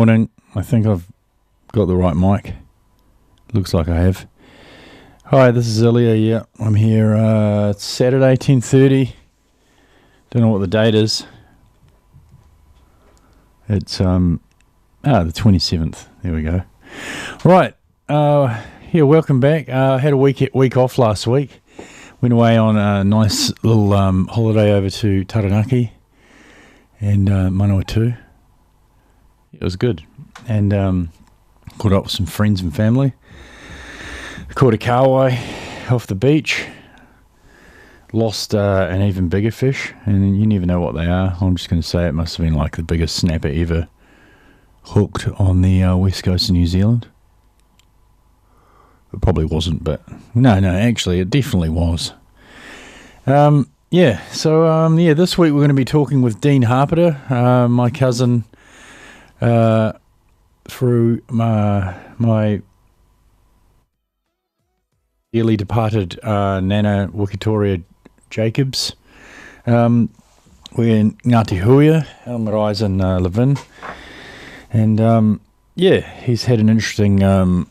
Morning. I think I've got the right mic. Looks like I have. Hi, this is Ilya. Yeah, I'm here. It's Saturday, 10:30. Don't know what the date is. It's the 27th. There we go. Right. Yeah, welcome back. Had a week off last week. Went away on a nice little holiday over to Taranaki and Manawatu. It was good. And caught up with some friends and family. Caught a kahawai off the beach. Lost an even bigger fish, and you never know what they are. I'm just going to say it must have been like the biggest snapper ever hooked on the west coast of New Zealand. It probably wasn't, but no, actually it definitely was. So this week we're going to be talking with Dean Harpeter, my cousin, through my dearly departed Nana Wikitoria Jacobs. We're in Ngāti Huia, El Marais and Levin. And he's had an interesting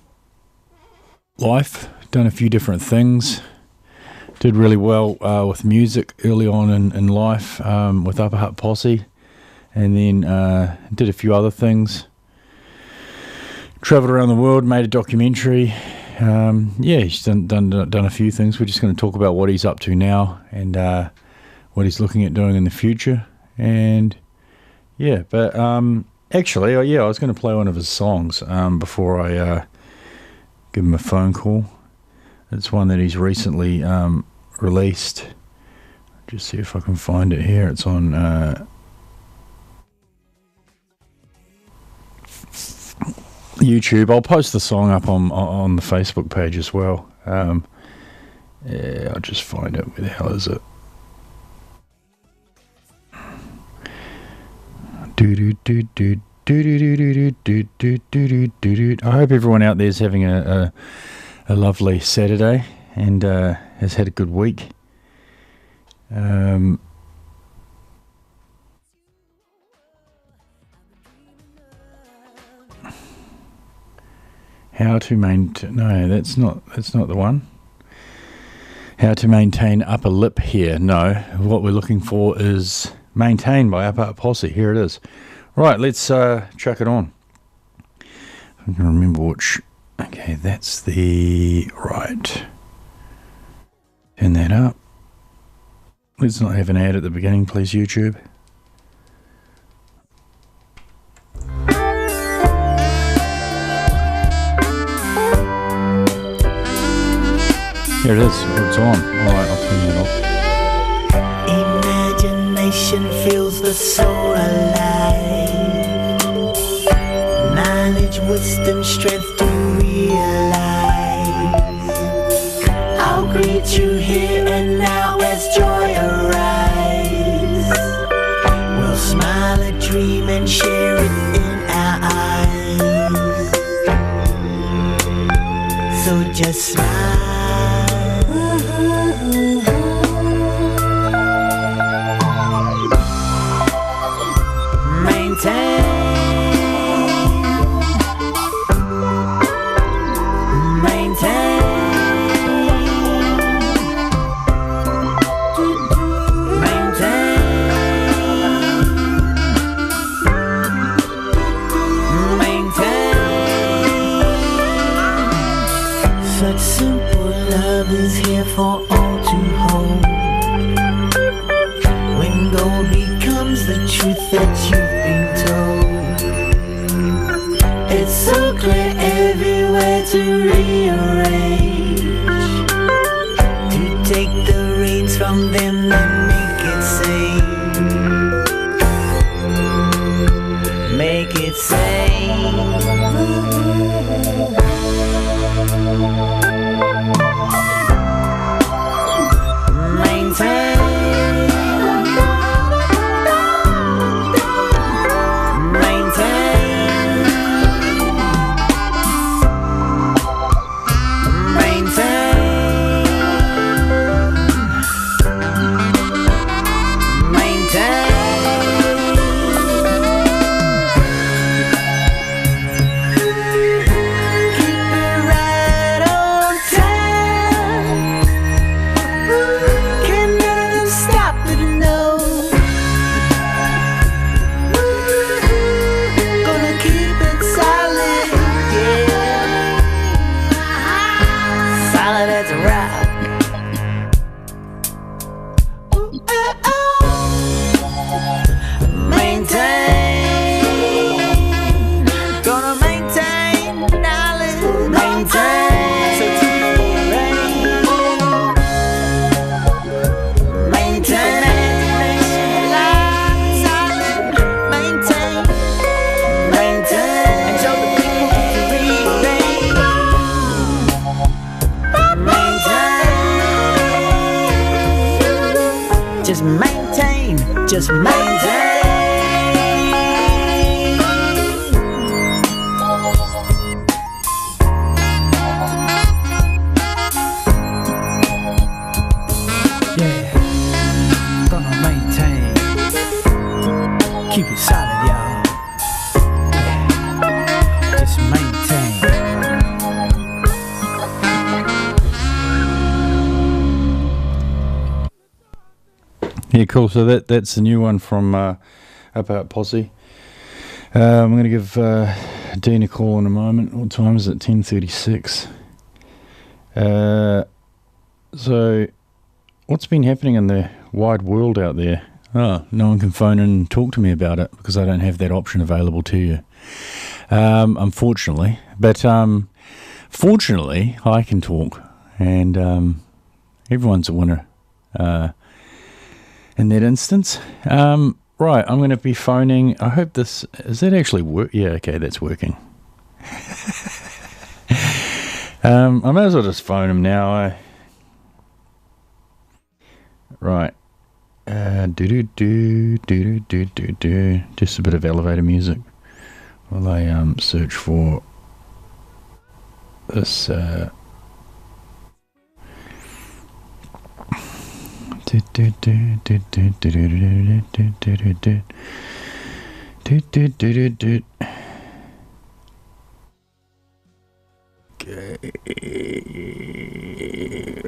life, done a few different things, did really well with music early on in life with Upper Hut Posse, and then did a few other things. Travelled around the world, made a documentary. He's done a few things. We're just going to talk about what he's up to now and what he's looking at doing in the future. And I was going to play one of his songs before I give him a phone call. It's one that he's recently released. Just see if I can find it here. It's on YouTube. I'll post the song up on the Facebook page as well. I'll just find it. Where the hell is it? I hope everyone out there is having a lovely Saturday and has had a good week. How to maintain... No, that's not the one. How to maintain upper lip hair. No, what we're looking for is Maintain by Upper Hut Posse. Here it is. Right, let's chuck it on. I can remember which... Okay, that's the... Right. Turn that up. Let's not have an ad at the beginning, please, YouTube. Here it is. It's on. Alright, I'll turn that off. Imagination fills the soul alive. Knowledge, wisdom, strength to realize. I'll greet you here and now as joy arise. We'll smile a dream and share it in our eyes. So just smile. Such simple love is here for all to hold. When gold becomes the truth that you've been told, it's so clear everywhere to rearrange, to take the reins from them and make it sane. Make it sane. Just maintain, just maintain. Keep it solid, y'all. Yeah. Just maintain. Yeah, cool. So that's the new one from Up Out Posse. I'm going to give Dean a call in a moment. What time is it? 10:36. So, what's been happening in the wide world out there? Oh, no one can phone in and talk to me about it because I don't have that option available to you, unfortunately. But fortunately, I can talk, and everyone's a winner in that instance. Right, I'm going to be phoning. I hope this... Is that actually work? Yeah, okay, that's working. I may as well just phone him now. Right. Just a bit of elevator music while I search for this okay,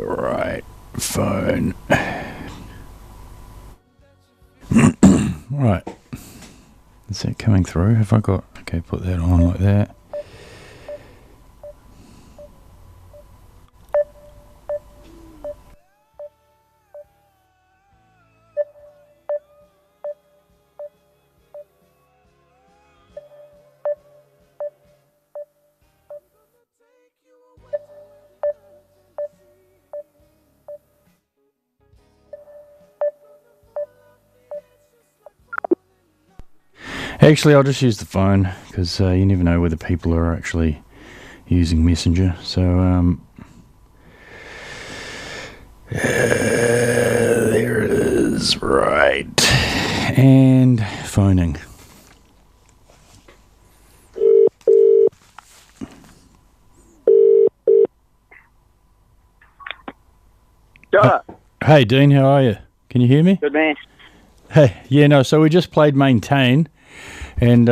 right, phone. Right, is that coming through? Have I got... Okay, put that on like that. Actually, I'll just use the phone because you never know whether people are actually using Messenger. So, there it is, right. And phoning. Hey, Dean, how are you? Can you hear me? Good, man. Hey, yeah, no, so we just played Maintain. And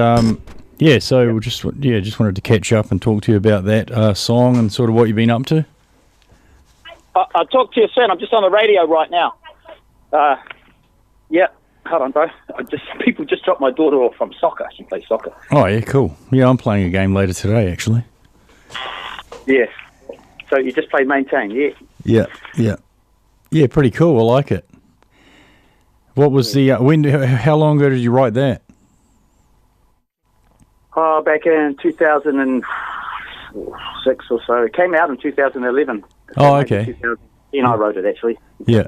so we just wanted to catch up and talk to you about that song and sort of what you've been up to. I'll talk to you soon. I'm just on the radio right now. Yeah, hold on, bro. People just dropped my daughter off from soccer. She plays soccer. Oh yeah, cool. Yeah, I'm playing a game later today, actually. Yes. So you just played Maintain, yeah? Yeah, pretty cool. I like it. What was the how long ago did you write that? Back in 2006 or so. It came out in 2011. Oh, okay. I wrote it, actually. Yeah.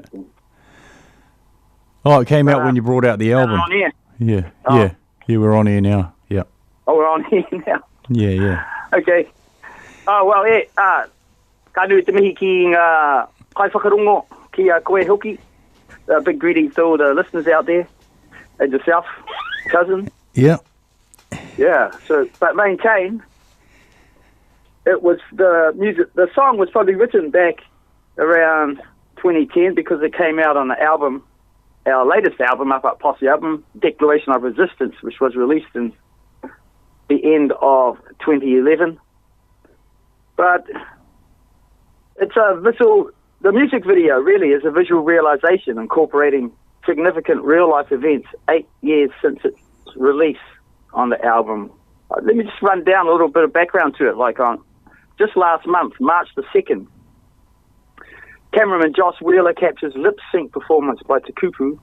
Oh, it came out when you brought out the album. On here. Yeah, yeah, we're on here now. Yeah. Oh, we're on here now. Yeah. Okay. Oh, well, ka nui te mihi ki ngā kai whakarongo ki a koe hoki. Big greetings to all the listeners out there and yourself, cousin. Yeah. Yeah, but Maintain, it was the song was probably written back around 2010 because it came out on the album, our latest album, Up Up Posse album, Declaration of Resistance, which was released in the end of 2011. But it's the music video really is a visual realization incorporating significant real-life events 8 years since its release on the album. Let me just run down a little bit of background to it. Like on just last month, March the 2nd, cameraman Joss Wheeler captures lip-sync performance by Tukupu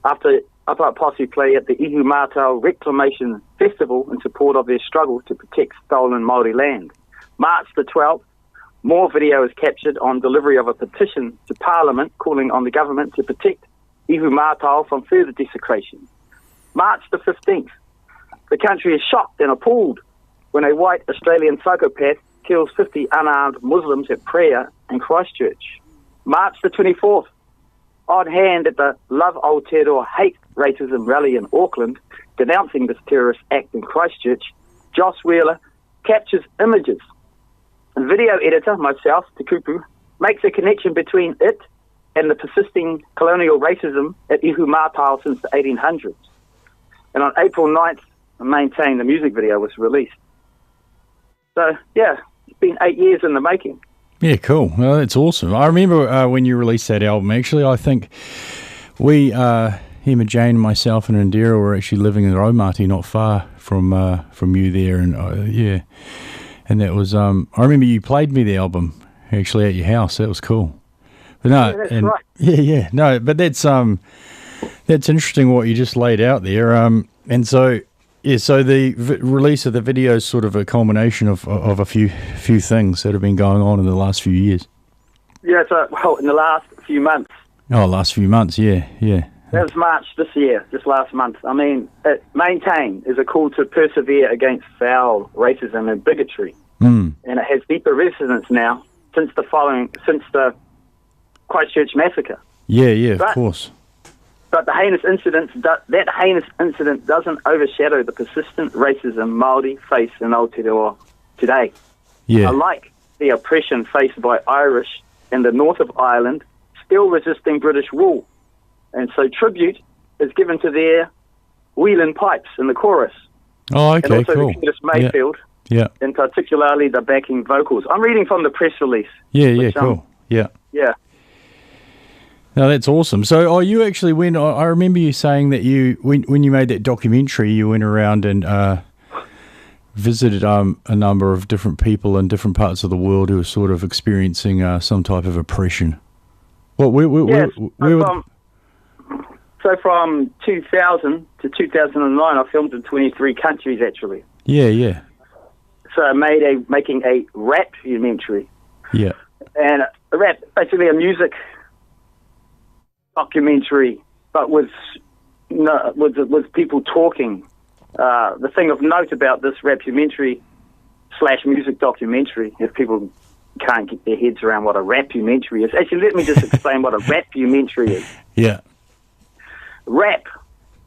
after Up Up Posse play at the Ihu Mātau Reclamation Festival in support of their struggle to protect stolen Māori land. March the 12th, more video is captured on delivery of a petition to Parliament calling on the government to protect Ihu Mātau from further desecration. March the 15th, the country is shocked and appalled when a white Australian psychopath kills 50 unarmed Muslims at prayer in Christchurch. March the 24th, on hand at the Love Aotearoa Hate Racism rally in Auckland, denouncing this terrorist act in Christchurch, Joss Wheeler captures images. A video editor, myself, Te Kupu, makes a connection between it and the persisting colonial racism at Ihu Mātao since the 1800s. And on April 9th, Maintain, the music video was released. So, yeah, it's been 8 years in the making. Yeah, cool. Well, that's awesome. I remember when you released that album, actually, I think we, him and Jane and myself and Indira were actually living in Raumati, not far from you there. And, yeah, and that was, I remember you played me the album, actually, at your house. That was cool. But no, Yeah, that's right. Yeah, no, but that's interesting what you just laid out there. And so, yeah, so the release of the video is sort of a culmination of a few things that have been going on in the last few years. Yeah, so, well, in the last few months. Oh, last few months, yeah. That was March this year, just last month. I mean, Maintain is a call to persevere against foul racism and bigotry. And it has deeper resonance now since the Christchurch massacre. Yeah, of course. But that heinous incident doesn't overshadow the persistent racism Māori face in Aotearoa today. Yeah. Unlike the oppression faced by Irish in the north of Ireland, still resisting British rule. And so tribute is given to their wheelin' pipes in the chorus. Oh, okay, and also cool. the Curtis Mayfield, yeah. and particularly the backing vocals. I'm reading from the press release. Yeah, cool. Yeah. No, that's awesome. So, you actually went. I remember you saying that when you made that documentary, you went around and visited a number of different people in different parts of the world who were sort of experiencing some type of oppression. Well, from 2000 to 2009, I filmed in 23 countries actually. Yeah. So I making a rap documentary. Yeah. And a rap, basically a music documentary, but with people talking. The thing of note about this rap-umentary / music documentary, if people can't get their heads around what a rap-umentary is. Actually, let me just explain what a rap-umentary is. Yeah. Rap,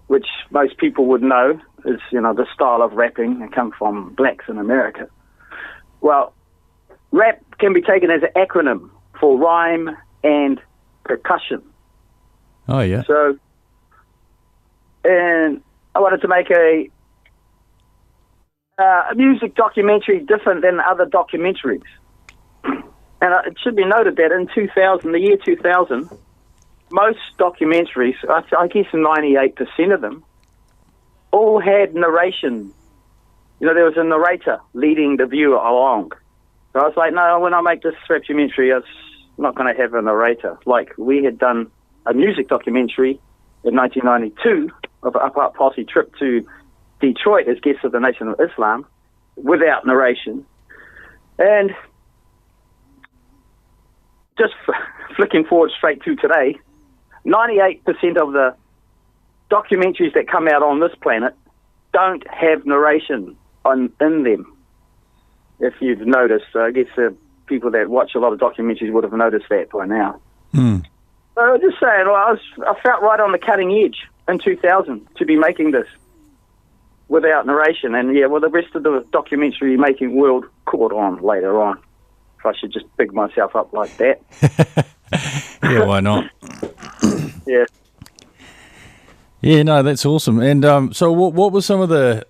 which most people would know, is the style of rapping and come from blacks in America. Well, rap can be taken as an acronym for rhyme and percussion. Oh, yeah. So, and I wanted to make a music documentary different than other documentaries. And it should be noted that in the year 2000, most documentaries, I guess 98% of them, all had narration. There was a narrator leading the viewer along. So I was like, no, when I make this documentary, it's not going to have a narrator. Like we had done a music documentary in 1992 of an Up Posse trip to Detroit as guests of the Nation of Islam without narration. And just flicking forward straight to today, 98% of the documentaries that come out on this planet don't have narration in them. If you've noticed, I guess people that watch a lot of documentaries would have noticed that by now. So I'm just saying, I felt right on the cutting edge in 2000 to be making this without narration. And the rest of the documentary making world caught on later on. If I should just big myself up like that. Yeah, why not? Yeah. Yeah, no, that's awesome. And so, what was some of the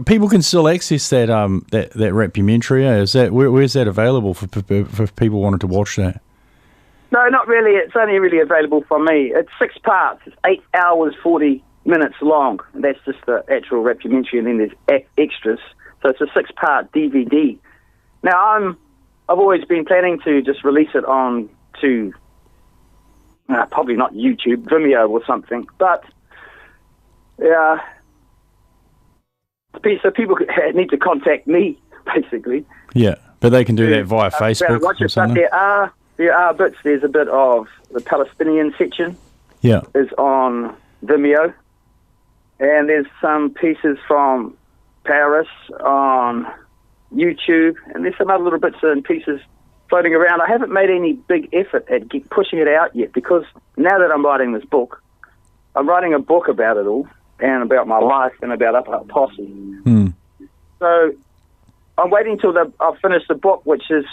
people can still access that that rap-umentary? Is that where's that available for people wanting to watch that? No, not really. It's only really available for me. It's 6 parts. It's 8 hours 40 minutes long. And that's just the actual rap-umentary, and then there's extras. So it's a 6-part DVD. Now I've always been planning to just release it on to probably not YouTube, Vimeo or something, but. So people need to contact me, basically. Yeah, but they can do that via Facebook or something. There are bits. There's a bit of the Palestinian section. Yeah, is on Vimeo, and there's some pieces from Paris on YouTube, and there's some other little bits and pieces floating around. I haven't made any big effort at pushing it out yet because now that I'm writing this book, I'm writing a book about it all and about my life and about Upper Posse. So I'm waiting till I'll finish the book, which is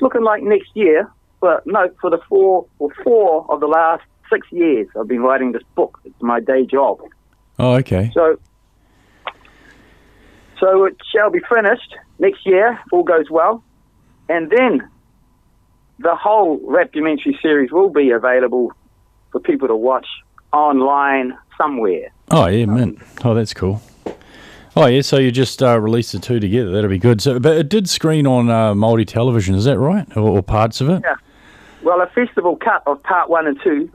looking like next year. But no, for four of the last 6 years, I've been writing this book. It's my day job. Oh, okay. So it shall be finished next year, if all goes well. And then the whole documentary series will be available for people to watch online somewhere. Oh, yeah, mint. Oh, that's cool. Oh, yeah, so you just released the two together. That'll be good. So, but it did screen on Māori television, is that right? Or parts of it? Yeah. Well, a festival cut of part 1 and 2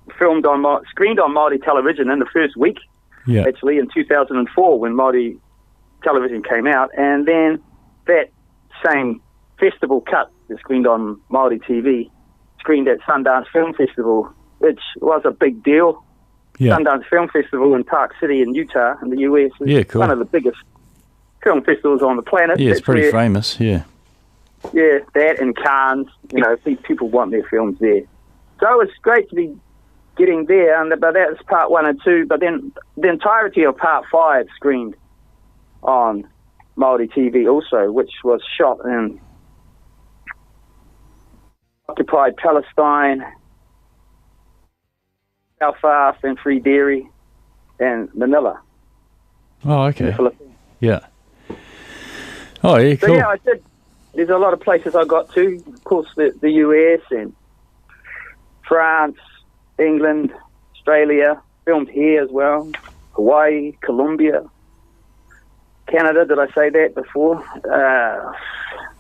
screened on Māori television in the first week, actually, in 2004 when Māori television came out. And then that same festival cut that screened on Māori TV screened at Sundance Film Festival, which was a big deal. Yeah. Sundance Film Festival in Park City in Utah in the US is cool. one of the biggest film festivals on the planet. Yeah, it's pretty famous, yeah. Yeah, that and Cannes, people want their films there. So it's great to be getting there, but that's part 1 and 2, but then the entirety of part 5 screened on Māori TV also, which was shot in occupied Palestine, Belfast and Free Dairy, and Manila. Oh, okay. Yeah. Oh, yeah, cool. So, yeah, I did. There's a lot of places I got to. Of course, the US and France, England, Australia, filmed here as well. Hawaii, Colombia, Canada, did I say that before?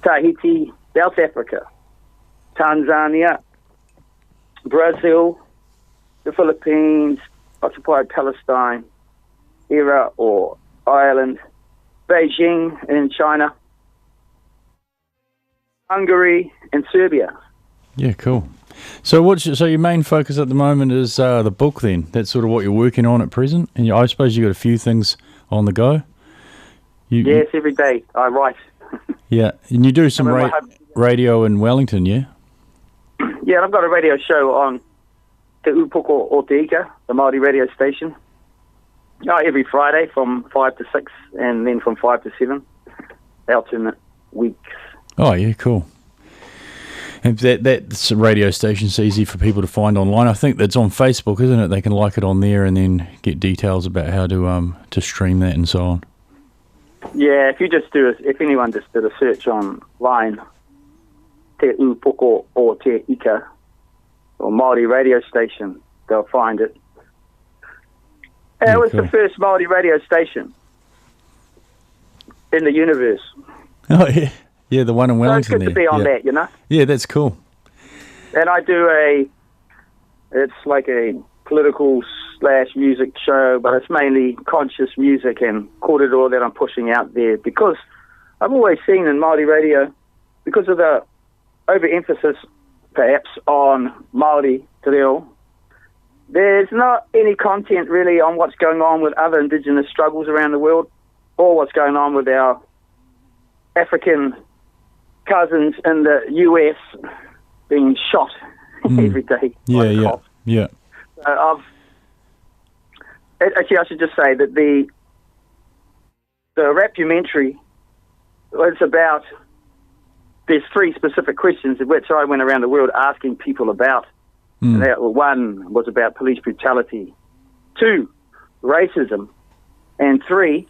Tahiti, South Africa, Tanzania, Brazil, the Philippines, occupied Palestine, Iraq or Ireland, Beijing in China, Hungary and Serbia. Yeah, cool. So so your main focus at the moment is the book then? That's sort of what you're working on at present? And I suppose you've got a few things on the go? Yes, every day I write. Yeah, and you do some radio in Wellington, yeah? Yeah, I've got a radio show on Te Upoko o Te Ika, the Māori radio station. Every Friday from 5 to 6 and then from 5 to 7, alternate weeks. Oh, yeah, cool. And that's a radio station's easy for people to find online. I think that's on Facebook, isn't it? They can like it on there and then get details about how to stream that and so on. Yeah, if anyone just did a search online, Te Upoko o Te Ika, or Māori radio station, they'll find it. It was the first Māori radio station in the universe. Oh, yeah. Yeah, the one in Wellington. So it's good to be on that, Yeah, that's cool. And I do it's like a political / music show, but it's mainly conscious music and korero that I'm pushing out there, because I've always seen in Māori radio, because of the overemphasis perhaps on Māori te reo, there's not any content really on what's going on with other Indigenous struggles around the world, or what's going on with our African cousins in the US being shot every day. Yeah. Actually, I should just say that the documentary was about, there's 3 specific questions of which I went around the world asking people about. And that, 1 was about police brutality, 2, racism, and 3,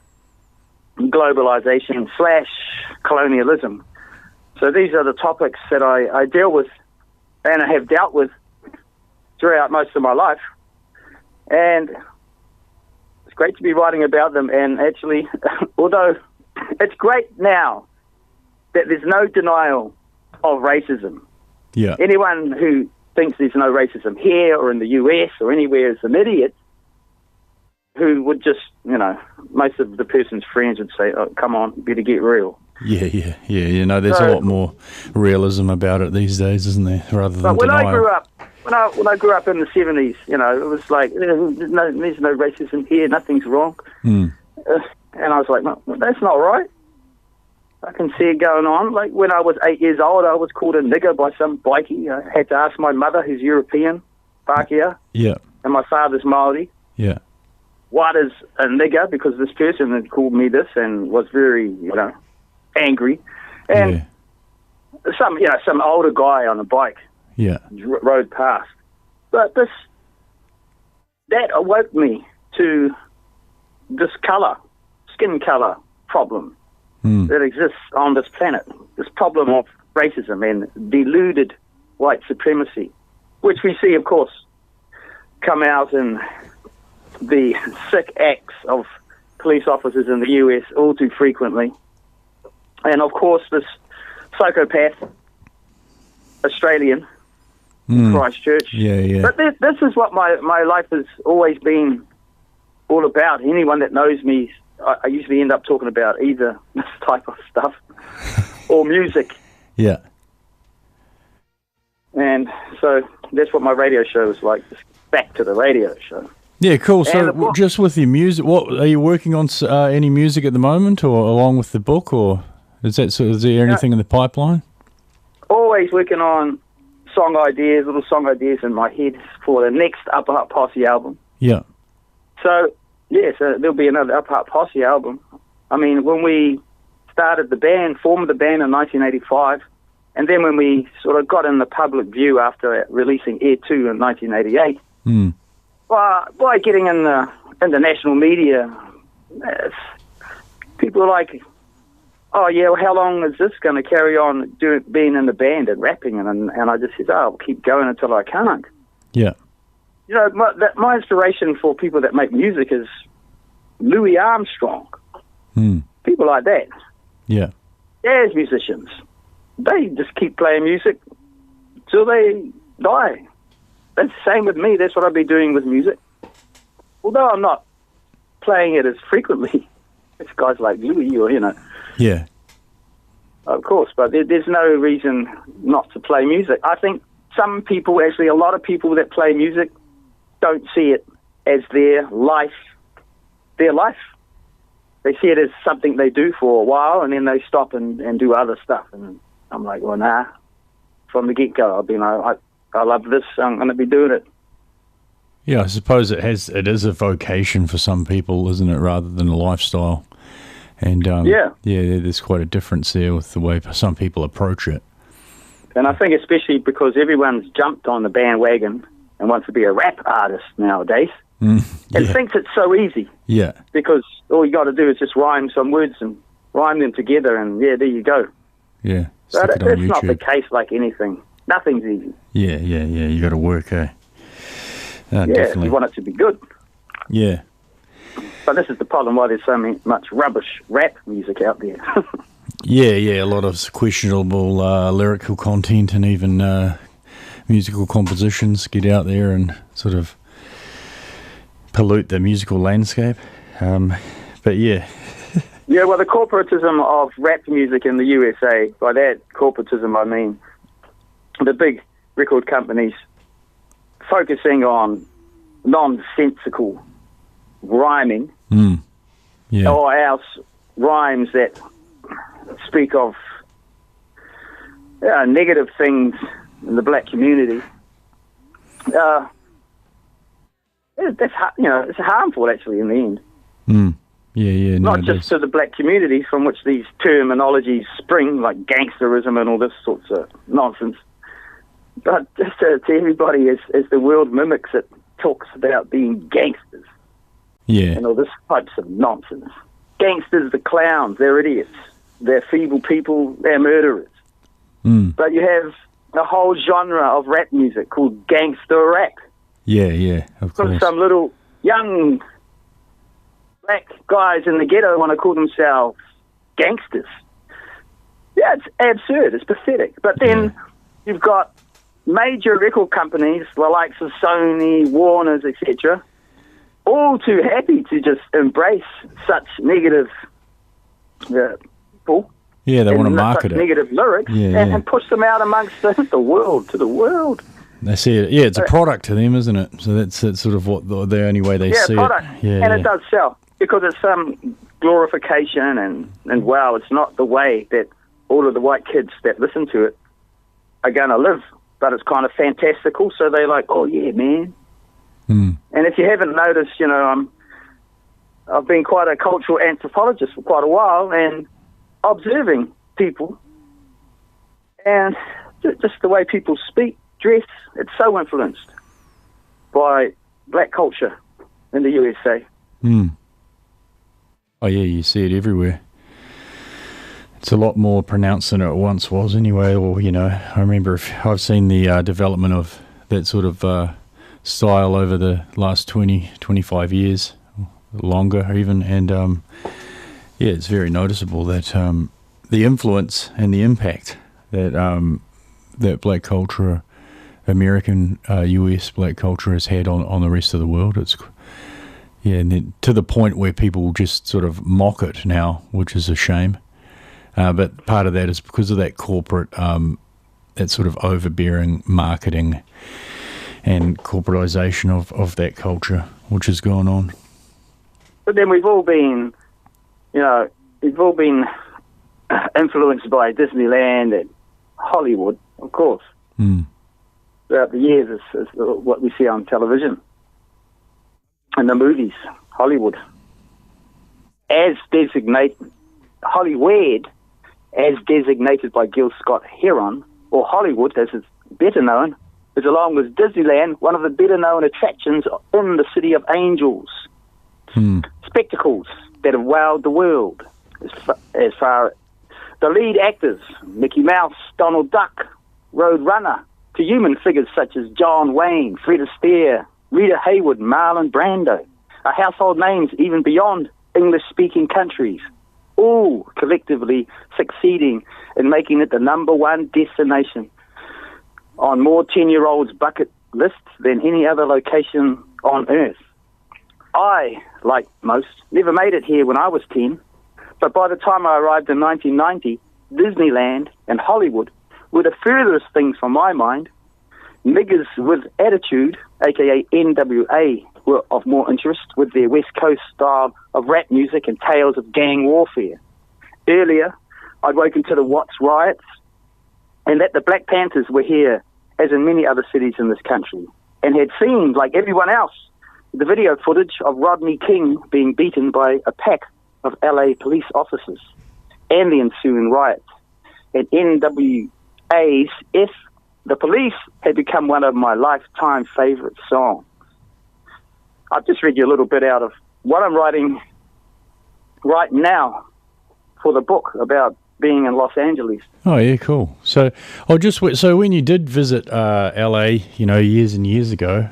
globalization / colonialism. So these are the topics that I deal with and I have dealt with throughout most of my life. And it's great to be writing about them. And actually, although it's great now that there's no denial of racism. Yeah. Anyone who thinks there's no racism here or in the US or anywhere is an idiot, who would just, most of the person's friends would say, oh, come on, better get real. Yeah. There's a lot more realism about it these days, isn't there, rather than when denial. I grew up, when I grew up in the 70s, it was like, there's no racism here, nothing's wrong. And I was like, no, that's not right. I can see it going on. Like, when I was 8 years old, I was called a nigger by some bikie. I had to ask my mother, who's European, Pākehā, Yeah. and my father's Māori. Yeah. What is a nigger? Because this person had called me this and was very, angry. And some older guy on a bike Yeah. rode past. But that awoke me to this skin colour problem that exists on this planet. This problem of racism and deluded white supremacy, which we see, of course, come out in the sick acts of police officers in the US all too frequently. And, of course, this psychopath Australian in Christchurch. Yeah. But this is what my life has always been all about. Anyone that knows me, I usually end up talking about either this type of stuff or music. Yeah. And so that's what my radio show is like. Just back to the radio show. Yeah, cool. So And just with your music, what are you working on? Any music at the moment, or along with the book, or is there anything in the pipeline? Always working on little song ideas in my head for the next Upper Hut Posse album. Yeah. So there'll be another Upper Hut Posse album. I mean, when we formed the band in 1985, and then when we sort of got in the public view after releasing Air 2 in 1988, by getting in the national media, people are like, oh yeah, well, how long is this going to carry on being in the band and rapping? And I just said, I'll keep going until I can't. Yeah. My inspiration for people that make music is Louis Armstrong. People like that. Yeah. Jazz musicians. They just keep playing music till they die. That's the same with me. That's what I'll be doing with music. Although I'm not playing it as frequently as guys like Louis or, Yeah. Of course, but there's no reason not to play music. I think some people, actually a lot of people that play music, don't see it as their life. They see it as something they do for a while, and then they stop and do other stuff. And I'm like, well, nah. From the get-go, I've been, I love this, I'm going to be doing it. Yeah, I suppose it is a vocation for some people, isn't it, rather than a lifestyle. And there's quite a difference there with the way some people approach it. And I think especially because everyone's jumped on the bandwagon and wants to be a rap artist nowadays, and thinks it's so easy. Yeah. Because all you got to do is just rhyme some words and rhyme them together, and there you go. Yeah. But it's not the case like anything. Nothing's easy. Yeah. You got to work, eh? Definitely. You want it to be good. Yeah. But this is the problem why there's so much rubbish rap music out there. Yeah, a lot of questionable lyrical content and even musical compositions get out there and sort of pollute the musical landscape. But yeah. Yeah, well, the corporatism of rap music in the USA, by that corporatism I mean the big record companies focusing on nonsensical rhyming, or else rhymes that speak of negative things in the black community. It's harmful actually in the end. Yeah. Not just to the black community from which these terminologies spring, like gangsterism and all this sorts of nonsense, but just to everybody as the world mimics it, talks about being gangsters. Yeah. And all this types of nonsense. Gangsters, the clowns, they're idiots. They're feeble people, they're murderers. But you have a whole genre of rap music called gangster rap. Yeah, of course. Some little young black guys in the ghetto want to call themselves gangsters. Yeah, it's absurd, it's pathetic. But then you've got major record companies, the likes of Sony, Warner's, etc., all too happy to just embrace such negative people. Yeah, they want to market such it. Negative lyrics and push them out amongst the world, to the world. They see it. Yeah, it's a product to them, isn't it? So that's sort of what the only way they see product. it. Yeah, it does sell because it's some glorification and wow, it's not the way that all of the white kids that listen to it are going to live. but it's kind of fantastical. So they're like, oh yeah, man. Mm. And if you haven't noticed, I've been quite a cultural anthropologist for quite a while and observing people and just the way people speak, dress, it's so influenced by black culture in the USA. Mm. Oh yeah, you see it everywhere. It's a lot more pronounced than it once was anyway, or, I remember I've seen the development of that sort of style over the last 20, 25 years, longer even, and it's very noticeable that the influence and the impact that that black culture, American, US black culture has had on the rest of the world. And then to the point where people just sort of mock it now, which is a shame. But part of that is because of that corporate, that sort of overbearing marketing and corporatization of that culture, which has gone on. But then we've all been influenced by Disneyland and Hollywood, of course. Mm. Throughout the years is what we see on television and the movies, Hollywood. As designated, Hollywood, as designated by Gil Scott-Heron, or Hollywood, as it's better known, is along with Disneyland, one of the better-known attractions in the City of Angels. Mm. Spectacles that have wowed the world. As far the lead actors, Mickey Mouse, Donald Duck, Roadrunner, to human figures such as John Wayne, Fred Astaire, Rita Hayworth, Marlon Brando, are household names even beyond English-speaking countries, all collectively succeeding in making it the #1 destination on more 10-year-olds' bucket lists than any other location on Earth. I, like most, never made it here when I was 10, but by the time I arrived in 1990, Disneyland and Hollywood were the furthest things from my mind. Niggers with attitude, aka NWA, were of more interest with their West Coast style of rap music and tales of gang warfare. Earlier, I'd woken to the Watts riots and that the Black Panthers were here, as in many other cities in this country, and had seen, like everyone else, the video footage of Rodney King being beaten by a pack of LA police officers and the ensuing riots. And NWA's F the Police had become one of my lifetime favorite songs. I've just read you a little bit out of what I'm writing right now for the book about being in Los Angeles. Oh yeah, cool. So when you did visit LA, years and years ago,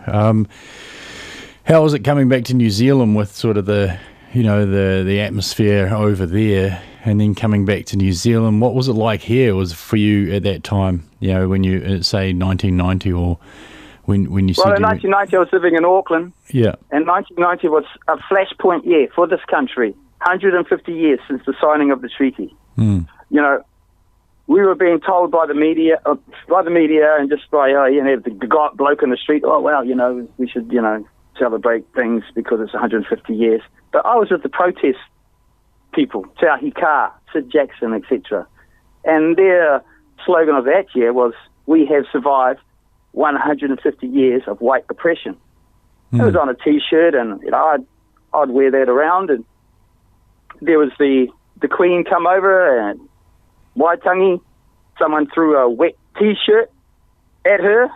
how was it coming back to New Zealand with sort of the atmosphere over there, and then coming back to New Zealand? What was it like here? Was for you at that time? When you say 1990, or when you said? Well, in 1990, I was living in Auckland. Yeah. And 1990 was a flashpoint year for this country. 150 years since the signing of the treaty. Mm. We were being told by the media, and just by the bloke in the street, oh well, we should celebrate things because it's 150 years. But I was with the protest people, Te Ahi Ka, Sid Jackson, etc. And their slogan of that year was, we have survived 150 years of white oppression. It was on a T-shirt, and I'd wear that around. And there was the Queen come over, and Waitangi, someone threw a wet T-shirt at her,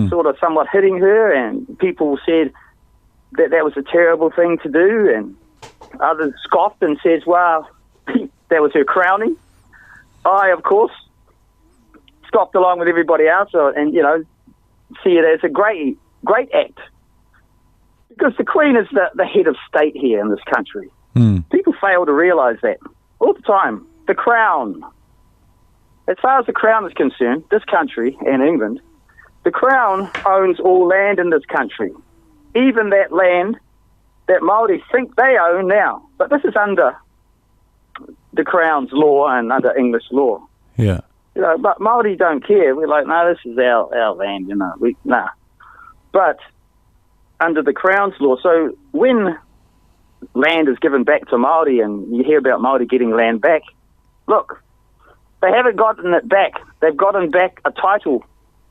sort of somewhat hitting her, and people said that was a terrible thing to do, and others scoffed and said, wow, that was her crowning. I, of course, scoffed along with everybody else, and see it as a great act, because the Queen is the head of state here in this country. People fail to realise that all the time. The Crown, as far as the Crown is concerned, this country and England, the Crown owns all land in this country, even that land that Māori think they own now. But this is under the Crown's law and under English law. Yeah. But Māori don't care. We're like, no, this is our land, But under the Crown's law, so when land is given back to Māori and you hear about Māori getting land back, look, they haven't gotten it back. They've gotten back a title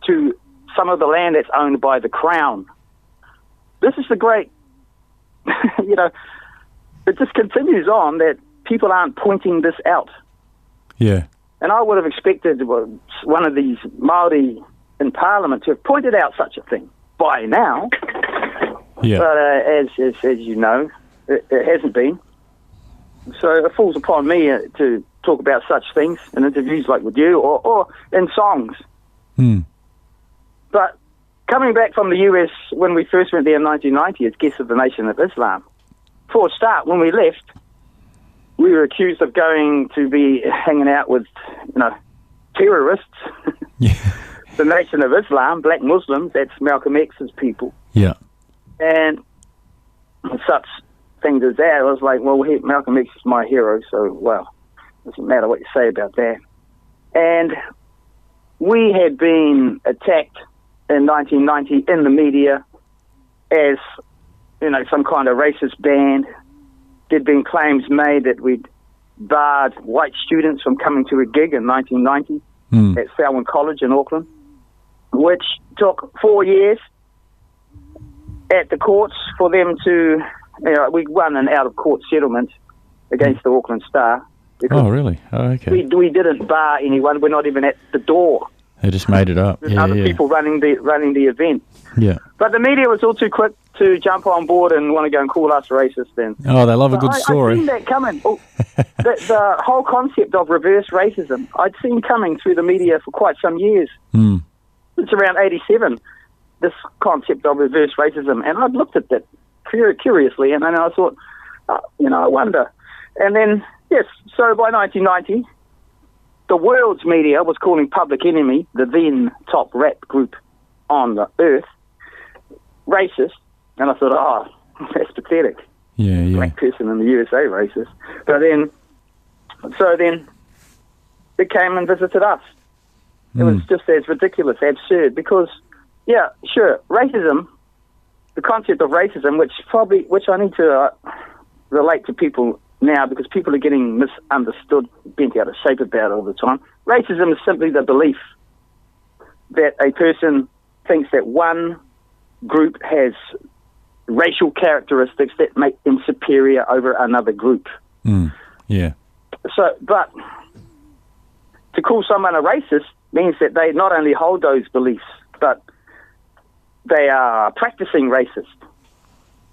to some of the land that's owned by the Crown. This is the great, you know, it just continues on that people aren't pointing this out. Yeah. And I would have expected one of these Māori in Parliament to have pointed out such a thing by now. Yeah. But as you know, it hasn't been. So it falls upon me to talk about such things in interviews like with you or in songs. Hmm. But coming back from the US when we first went there in 1990 as guests of the Nation of Islam, for a start, when we left, we were accused of going to be hanging out with, you know, terrorists. Yeah. The Nation of Islam, black Muslims, that's Malcolm X's people. Yeah. And such things as that, I was like, well, Malcolm X is my hero, so, well, doesn't matter what you say about that. And we had been attacked in 1990 in the media as, you know, some kind of racist band. There'd been claims made that we'd barred white students from coming to a gig in 1990 at Falwyn College in Auckland, which took 4 years at the courts for them to, you know, we won an out-of-court settlement against the Auckland Star. Oh, really? Oh, okay. We didn't bar anyone. We're not even at the door. They just made it up. There's other people running the event. Yeah. But the media was all too quick to jump on board and want to go and call us racist. And oh, they love a good story. I'd seen that coming. Oh, the whole concept of reverse racism, I'd seen coming through the media for quite some years. Mm. It's around 87, this concept of reverse racism. And I'd looked at that curiously, and then I thought, you know, I wonder. And then, yes, so by 1990, the world's media was calling Public Enemy, the then top rap group on the earth, racist. And I thought, oh, that's pathetic. Yeah, yeah. Black person in the USA racist. But then, so then, they came and visited us. It was just as ridiculous, absurd, because, yeah, sure, racism, the concept of racism, which I need to relate to people now because people are getting misunderstood, bent out of shape about it all the time. Racism is simply the belief that a person thinks that one group has racial characteristics that make them superior over another group. Yeah. So, but to call someone a racist means that they not only hold those beliefs, but they are practicing racist.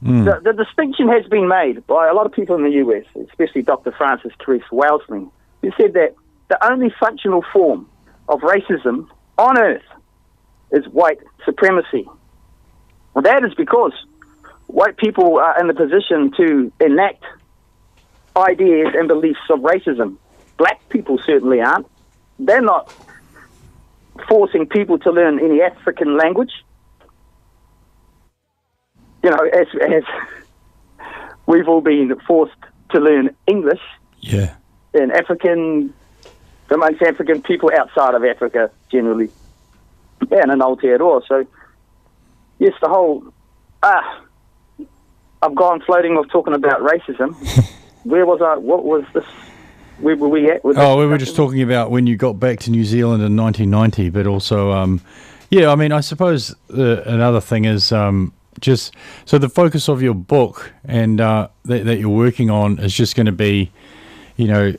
The distinction has been made by a lot of people in the US, especially Dr. Francis Terese Wellesley, who said that the only functional form of racism on earth is white supremacy. Well, that is because white people are in the position to enact ideas and beliefs of racism. Black people certainly aren't. They're not forcing people to learn any African language. You know, as we've all been forced to learn English. Yeah. And amongst African people outside of Africa generally. And in Aotearoa. So, yes, the whole... I've gone floating off talking about racism. Where was I? What was this? Where were we at? We were just talking about when you got back to New Zealand in 1990, but also, yeah, I mean, I suppose another thing is just, so the focus of your book and that you're working on is just going to be, you know,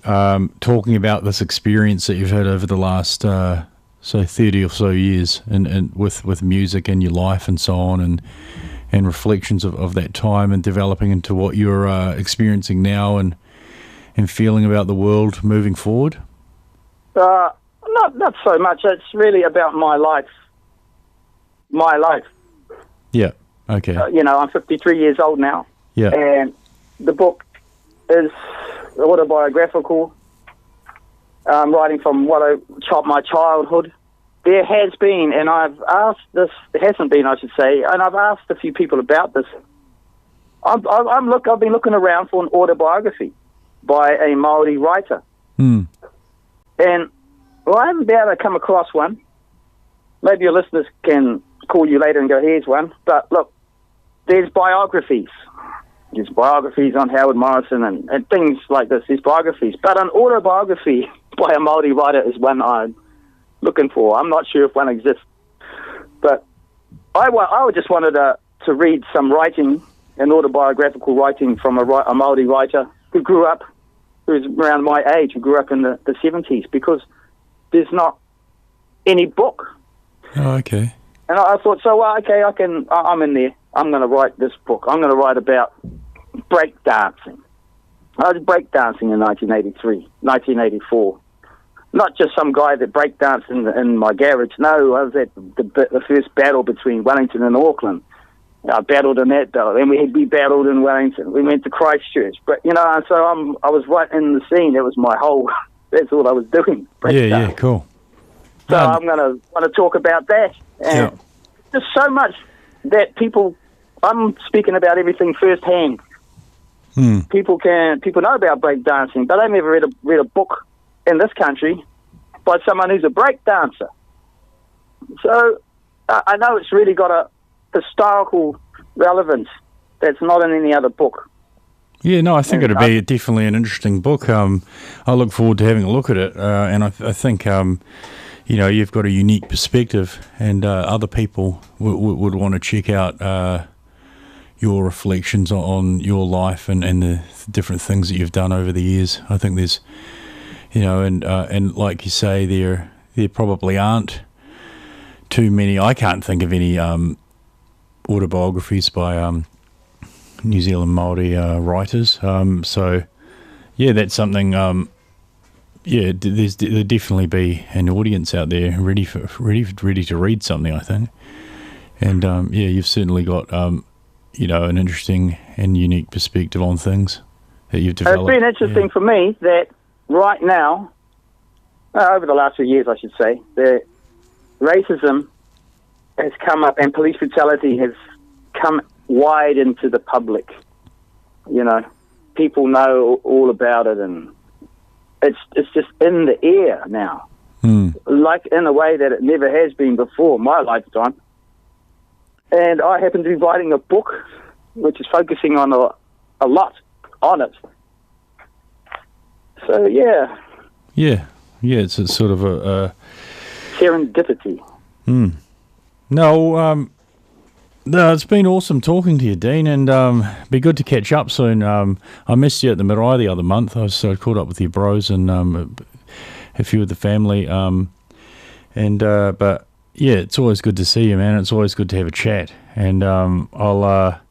talking about this experience that you've had over the last, say, 30 or so years and with music and your life and so on, and reflections of that time and developing into what you're experiencing now and feeling about the world moving forward? Not so much. It's really about my life. My life. Yeah. Okay. You know, I'm 53 years old now. Yeah. And the book is autobiographical. I'm writing from my childhood. There has been, and I've asked this, there hasn't been, I should say, and I've asked a few people about this. I've been looking around for an autobiography by a Māori writer. And, well, I haven't been able to come across one. Maybe your listeners can call you later and go, here's one. But look, there's biographies. There's biographies on Howard Morrison and things like this. There's biographies. But an autobiography by a Māori writer is one I'm looking for. I'm not sure if one exists. But I just wanted to read some writing, an autobiographical writing from a Māori writer who's around my age, who grew up in the 70s, because there's not any book. Oh, okay. And I thought, okay, I'm in there. I'm going to write this book. I'm going to write about breakdancing. I was breakdancing in 1984. Not just some guy that breakdanced in my garage. No, I was at the first battle between Wellington and Auckland. I battled in that battle. Then we battled in Wellington. We went to Christchurch. But, and so I was right in the scene. That was my whole, that's all I was doing. Yeah, cool. So I'm going to want to talk about that. And there's so much that I'm speaking about everything firsthand. People know about breakdancing, but I've never read a book in this country by someone who's a breakdancer. So I know it's really got a historical relevance that's not in any other book. Yeah, no, I think it'd be definitely an interesting book. I look forward to having a look at it, and I think you've got a unique perspective, and other people would want to check out your reflections on your life and the different things that you've done over the years. I think there's, and like you say, there probably aren't too many. I can't think of any autobiographies by New Zealand Māori writers. So, yeah, that's something. There'll definitely be an audience out there ready to read something, I think. And you've certainly got an interesting and unique perspective on things that you've developed. It's been interesting for me that right now, over the last few years, I should say, the racism has come up and police brutality has come wide into the public. People know all about it, and it's just in the air now, like in a way that it never has been before in my lifetime. And I happen to be writing a book which is focusing on a lot on it. So, yeah. Yeah, it's a sort of a serendipity. No, it's been awesome talking to you, Dean, and be good to catch up soon. I missed you at the marae the other month. I was caught up with your bros and a few of the family. But yeah, it's always good to see you, man. It's always good to have a chat. And I'll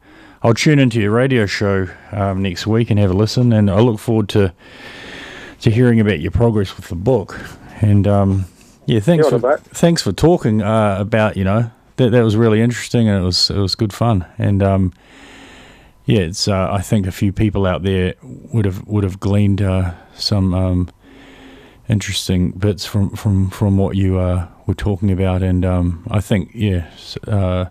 tune into your radio show next week and have a listen. And I look forward to hearing about your progress with the book. And thanks for talking about that was really interesting, and it was good fun. And it's I think a few people out there would have gleaned some interesting bits from what you were talking about. And I think the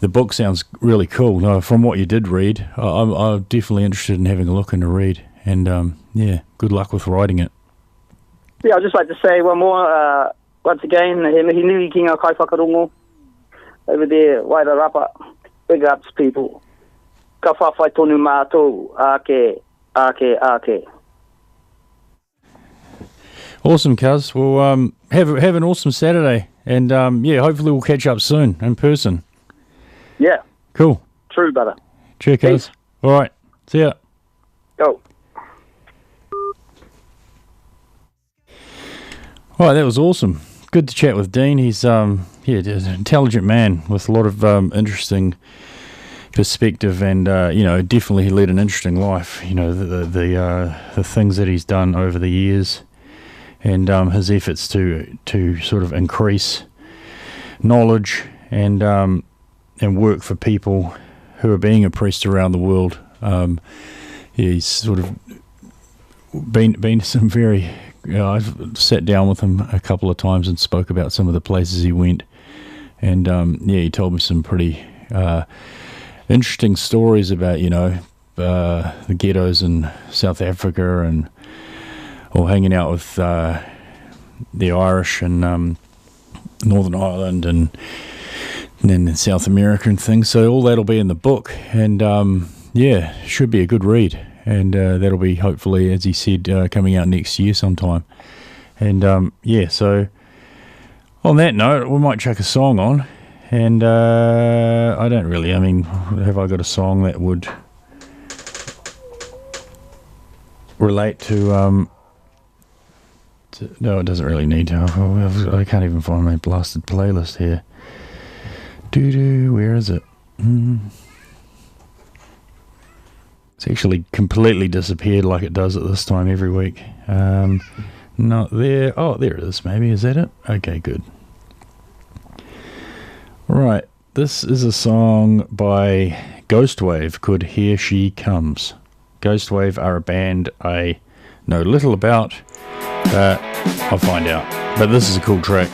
book sounds really cool. No, from what you did read, I'm definitely interested in having a look and a read. And good luck with writing it. Yeah, I'd just like to say one more. Once again, he nui ki ngā kaiwhakarongo over there, Wairarapa. Big ups, people. Ka whawhai tonu mātou, ake. Awesome, cuz. Well, have an awesome Saturday, and hopefully we'll catch up soon in person. Yeah. Cool. True, brother. Cheers, cuz. All right. See ya. Go. All right, that was awesome. Good to chat with Dean. He's an intelligent man with a lot of interesting perspective, and definitely he led an interesting life. The things that he's done over the years, and his efforts to sort of increase knowledge and work for people who are being oppressed around the world. He's sort of been some very. I've sat down with him a couple of times and spoke about some of the places he went, and he told me some pretty interesting stories about the ghettos in South Africa or hanging out with the Irish and Northern Ireland and then in South America and things. So all that'll be in the book, and should be a good read. And that'll be hopefully, as he said, coming out next year sometime. And so on that note, we might chuck a song on, And I don't really. I mean, have I got a song that would relate to no, it doesn't really need to. I can't even find my blasted playlist here. Where is it? It's actually completely disappeared like it does at this time every week. Not there. Oh, there it is. Maybe. Is that it? Okay, good. Right. This is a song by Ghostwave called Here She Comes. Ghostwave are a band I know little about, but I'll find out. But this is a cool track.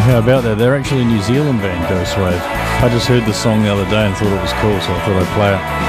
How about that? They're actually a New Zealand band, Ghostwave. I just heard the song the other day and thought it was cool, so I thought I'd play it.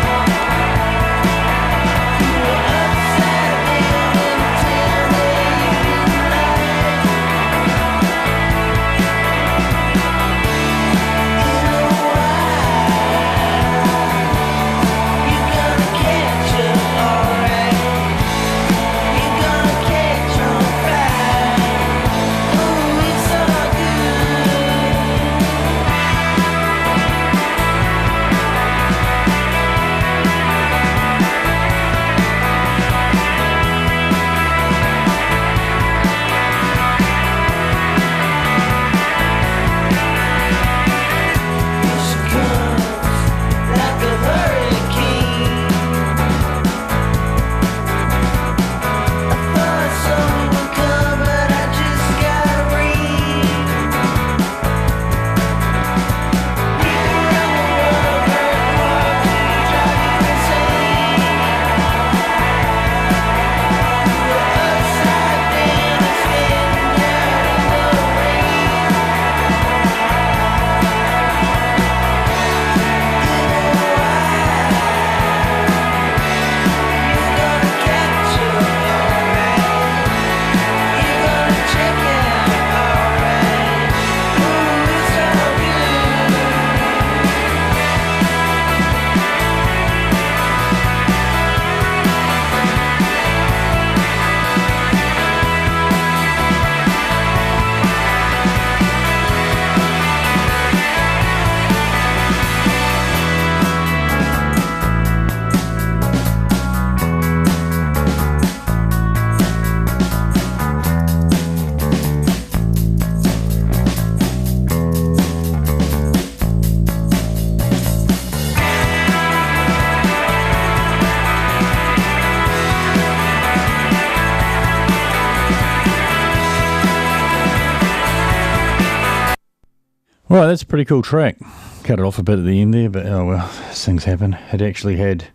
Right, that's a pretty cool track. Cut it off a bit at the end there, but oh well, things happen. It actually had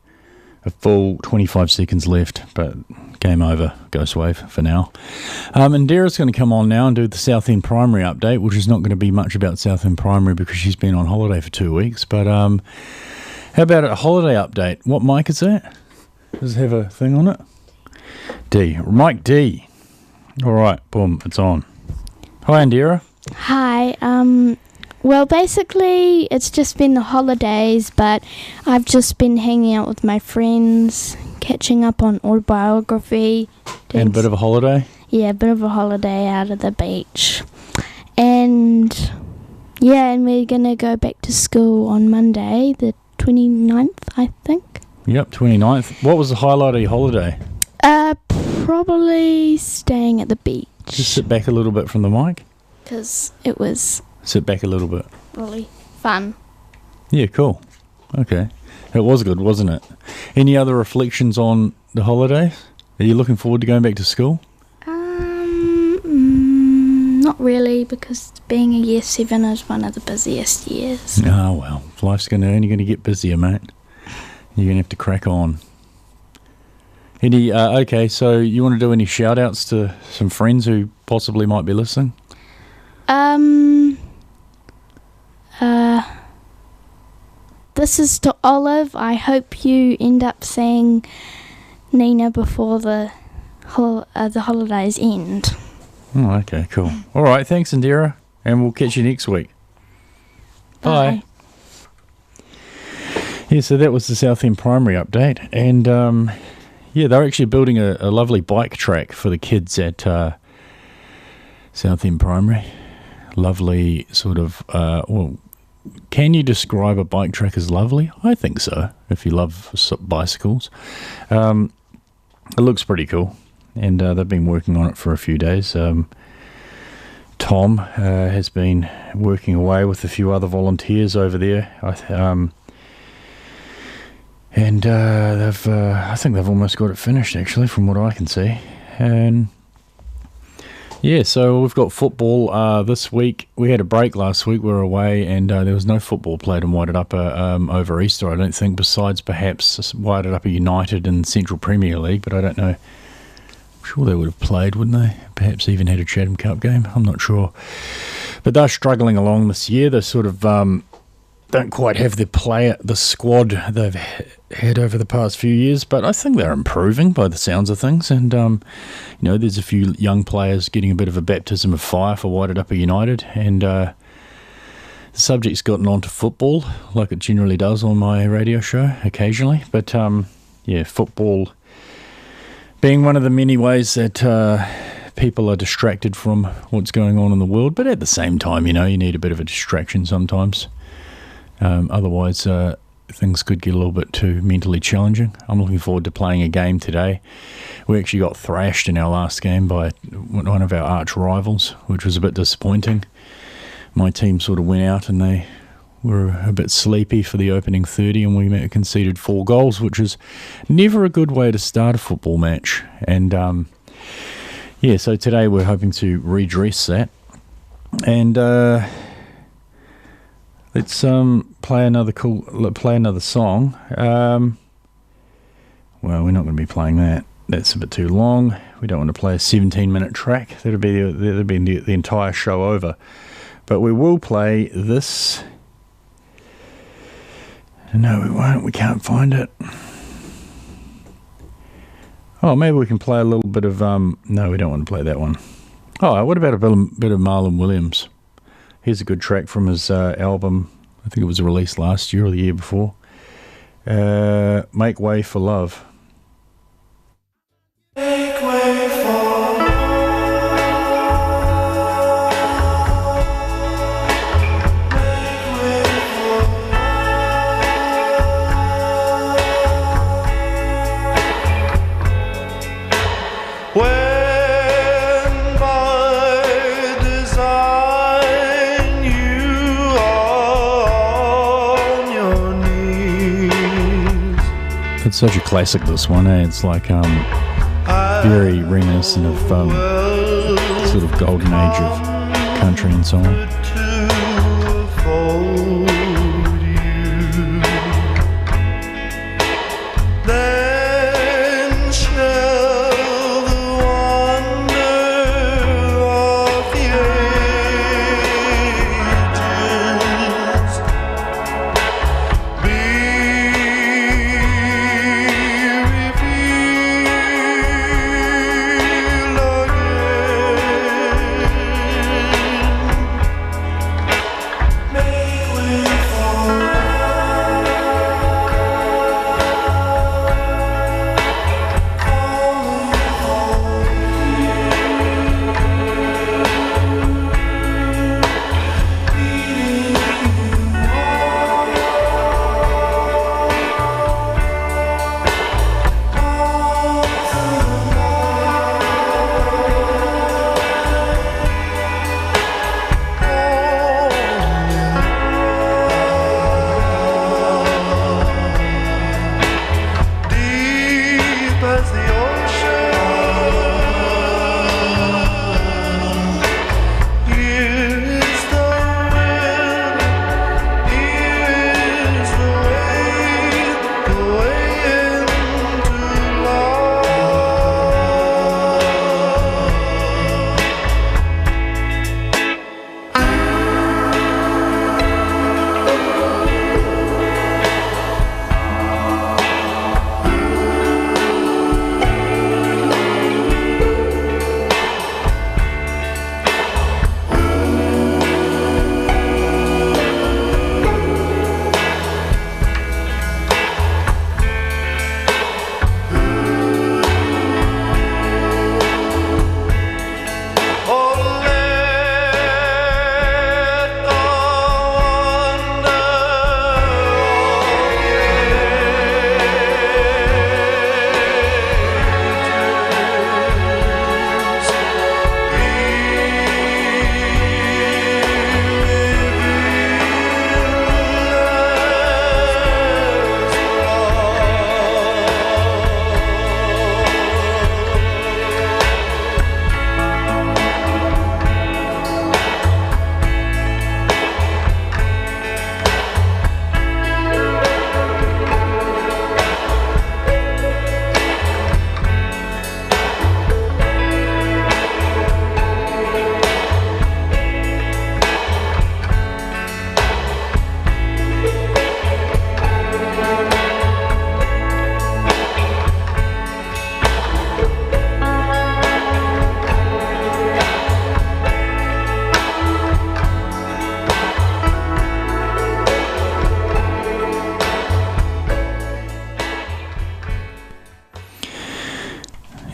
a full 25 seconds left, but game over, Ghostwave, for now. And Dara's going to come on now and do the Southend Primary update, which is not going to be much about Southend Primary because she's been on holiday for 2 weeks. But how about a holiday update? What mic is that? Does it have a thing on it? D. Mic D. All right, boom, it's on. Hi, Indira. Hi, well, basically, it's just been the holidays, but I've just been hanging out with my friends, catching up on autobiography. And a bit of a holiday? Yeah, a bit of a holiday out at the beach. And, yeah, and we're going to go back to school on Monday, the 29th, I think. Yep, 29th. What was the highlight of your holiday? Probably staying at the beach. Just sit back a little bit from the mic. Because it was... Sit back a little bit. really fun. Yeah, cool. Okay. It was good, wasn't it? Any other reflections on the holidays? Are you looking forward to going back to school? Not really, because being a year 7 is one of the busiest years. Oh, well. Life's only going to get busier, mate. You're going to have to crack on. Okay, so you want to do any shout-outs to some friends who possibly might be listening? This is to Olive. I hope you end up seeing Nina before the holidays end. Oh, okay, cool. All right, thanks, Indira, and we'll catch you next week. Bye. Yeah, so that was the Southend Primary update, and they're actually building a lovely bike track for the kids at Southend Primary. Lovely sort of, can you describe a bike track as lovely? I think so, if you love bicycles. It looks pretty cool, and they've been working on it for a few days. Tom has been working away with a few other volunteers over there. And I think they've almost got it finished, actually, from what I can see. And yeah, so we've got football this week. We had a break last week. We were away, and there was no football played in Wairarapa over Easter, I don't think, besides perhaps Wairarapa United and Central Premier League, but I don't know. I'm sure they would have played, wouldn't they? Perhaps even had a Chatham Cup game. I'm not sure. But they're struggling along this year. They sort of don't quite have the squad they've had over the past few years, but I think they're improving by the sounds of things. And there's a few young players getting a bit of a baptism of fire for Wairarapa United, and the subject's gotten onto football like it generally does on my radio show occasionally. But football being one of the many ways that people are distracted from what's going on in the world, but at the same time, you need a bit of a distraction sometimes. Otherwise, things could get a little bit too mentally challenging. I'm looking forward to playing a game today. We actually got thrashed in our last game by one of our arch rivals, which was a bit disappointing. My team sort of went out and they were a bit sleepy for the opening 30, and we conceded 4 goals, which is never a good way to start a football match. And so today we're hoping to redress that. And let's play another song. Well, we're not going to be playing that. That's a bit too long. We don't want to play a 17-minute track. That'd be the entire show over. But we will play this. No, we won't. We can't find it. Oh, maybe we can play a little bit of... no, we don't want to play that one. Oh, what about a bit of Marlon Williams? Here's a good track from his album. I think it was released last year or the year before. Make Way for Love. Make way for when by design you are on your knees. It's such a classic, this one, eh? It's like very reminiscent of sort of golden age of country and so on.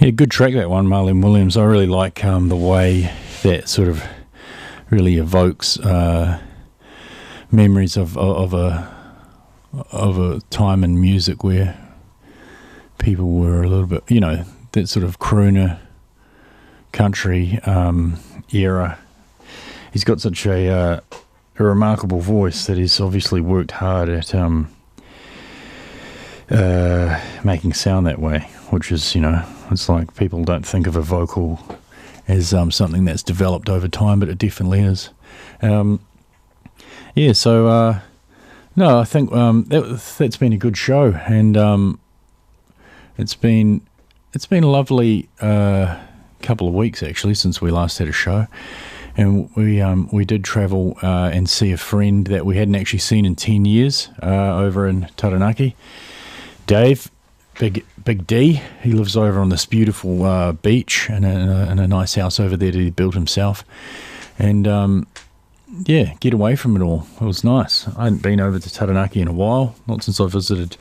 Yeah, good track, that one, Marlene Williams. I really like the way that sort of really evokes memories of a time in music where people were a little bit, that sort of crooner country era. He's got such a remarkable voice that he's obviously worked hard at making sound that way, which is, it's like people don't think of a vocal as something that's developed over time, but it definitely is. No, I think that's been a good show, and it's been a lovely couple of weeks actually since we last had a show, and we did travel and see a friend that we hadn't actually seen in 10 years over in Taranaki. Dave, Big D, he lives over on this beautiful beach in a nice house over there that he built himself, and get away from it all. It was nice. I hadn't been over to Taranaki in a while, not since I visited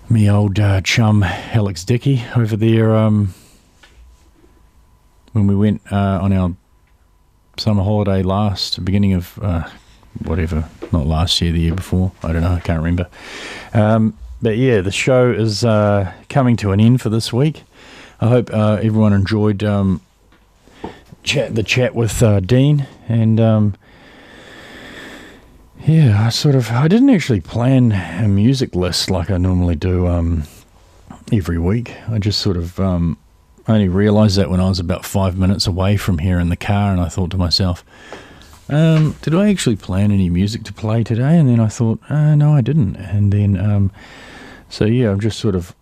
me old chum Alex Dickey over there when we went on our summer holiday beginning of not last year, the year before, I don't know, I can't remember. But yeah, the show is coming to an end for this week. I hope everyone enjoyed the chat with Dean, and I didn't actually plan a music list like I normally do every week. I just sort of only realised that when I was about 5 minutes away from here in the car, and I thought to myself, did I actually plan any music to play today? And then I thought, no, I didn't. And then, I'm just sort of,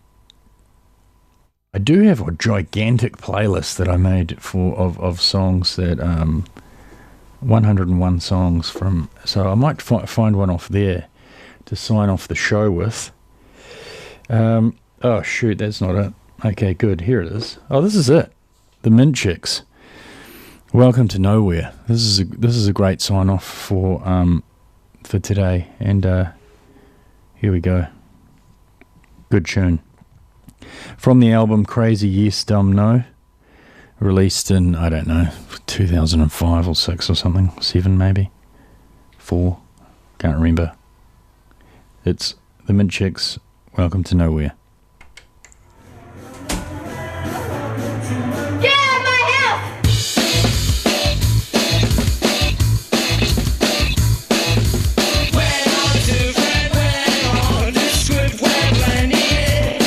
I do have a gigantic playlist that I made of songs that 101 songs from. So I might find one off there to sign off the show with. Oh shoot, that's not it. Okay, good. Here it is. Oh, this is it. The Mint Chicks. Welcome to Nowhere. This is a great sign off for today. And here we go. Good tune. From the album Crazy Yes Dumb No, released in, I don't know, 2005 or 6 or something, 7 maybe, 4, can't remember. It's the Mint Chicks, Welcome to Nowhere. We're not different, we're on this script, we're blending in.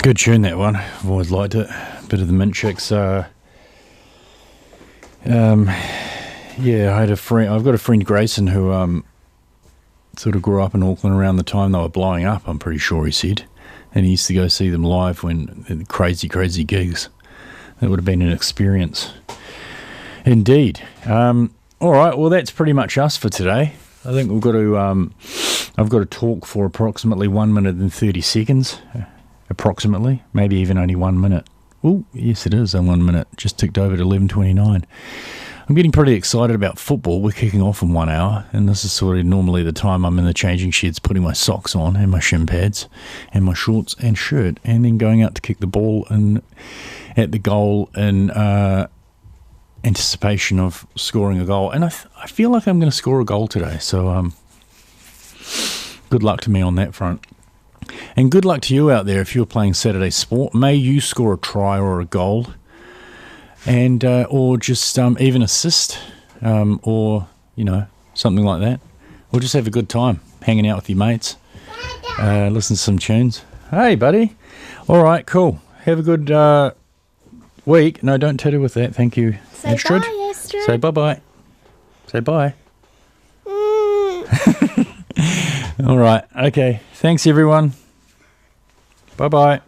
Good tune, that one. I've always liked it. Bit of the Mint Chicks. Yeah, I had a friend. I've got a friend, Grayson, who sort of grew up in Auckland around the time they were blowing up, I'm pretty sure he said. And he used to go see them live when crazy gigs. That would have been an experience. Indeed. All right, well, that's pretty much us for today. I think we've got to, I've got to talk for approximately 1 minute and 30 seconds. Approximately. Maybe even only 1 minute. Oh, yes, it is. 1 minute. Just ticked over to 11:29. I'm getting pretty excited about football. We're kicking off in 1 hour, and this is sort of normally the time I'm in the changing sheds putting my socks on and my shin pads and my shorts and shirt, and then going out to kick the ball at the goal in anticipation of scoring a goal. And I feel like I'm going to score a goal today, so good luck to me on that front. And good luck to you out there if you're playing Saturday sport. May you score a try or a goal, and or just even assist, or something like that, or just have a good time hanging out with your mates, listen to some tunes. Hey, buddy. All right, cool. Have a good week. No, don't tattoo with that. Thank you. Say Astrid. bye, Astrid. Say bye-bye. Say bye. All right. Okay. Thanks, everyone. Bye-bye.